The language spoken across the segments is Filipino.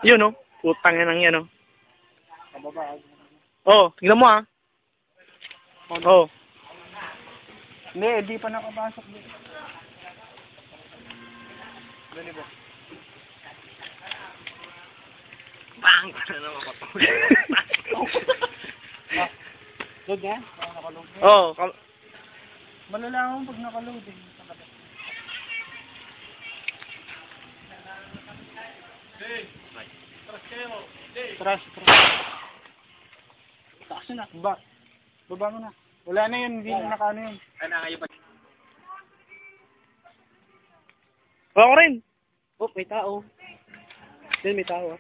Yun, oh. Putang yan ang yan, oh. Pababa. Oh, tignan mo, ah. Oh. Hindi, di pa nakapasok dito. Dali ba? Bang! Ano naman ko? Load na? Nakaload na. Oh, Malalaman pag nakaload eh. Trust. Taas na. Baba mo na. Wala na yun. Hindi na nakaano yun. ako rin. Oh, may tao. Diyan may tao.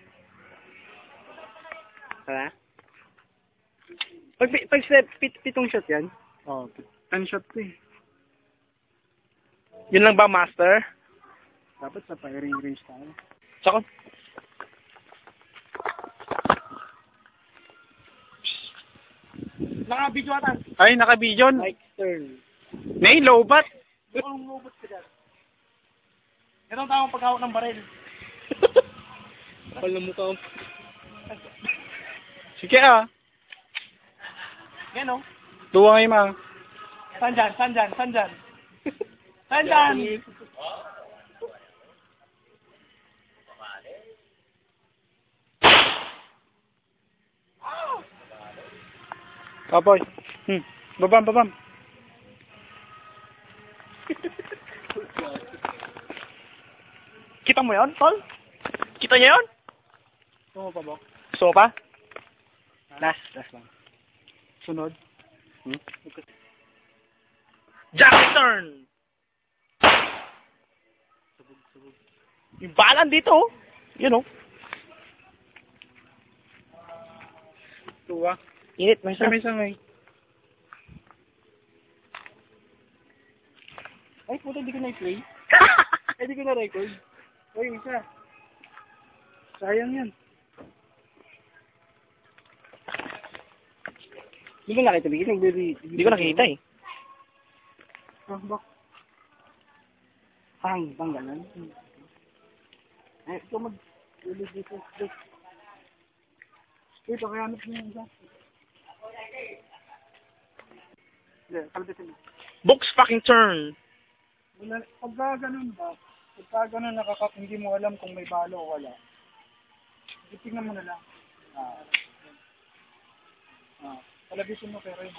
Hala? Pag pitong shot yan? Oh, 10 shot to eh. Yun lang ba, master? Dapat sa firing range tayo. Sakot. Naka-video ata. Ay, naka-vision. Mike turn. May lobat. Anong lobot ka dyan? Ito ang tamang paghawak ng baril. Kapal na mukha. Sige ah. Yan o. Tuwa ngayon ma. Saan dyan? Saan dyan? Kapoy. Babam. Kita mo yun, tol? Kita niya yun? Gusto mo pa ba? Gusto mo pa? Last lang. Sunod. Jack turn! Yung balan dito, oh. Yun, oh. Tuwa. Init, may isa. May isang ay. Ay, puto, hindi ko na-play. Ay, hindi ko na-record. Ay, isa. Sayang yan. Hindi ko nakita. Hindi ko nakikita eh. Bak. Bang ganun. Eh, ito mag-ulit dito. Uy, pakayanap mo yung isa. Hindi, kalbitin mo. Box fucking turn. Pagka ganun ba? Pagka ganun hindi mo alam kung may balo o wala. Tingnan mo na lang. Television mo pero yun.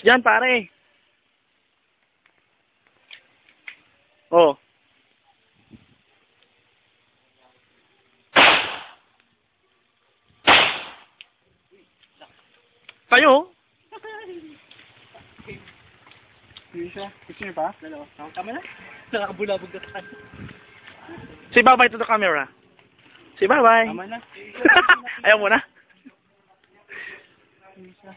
Diyan pare. Oh. Tayo. Yung isa. Gusto niyo pa? Dalawa. Tama na? Nakakabulabog na tayo. Say bye-bye to the camera. Say bye-bye. Tama na. Ayaw mo na? Yung isa.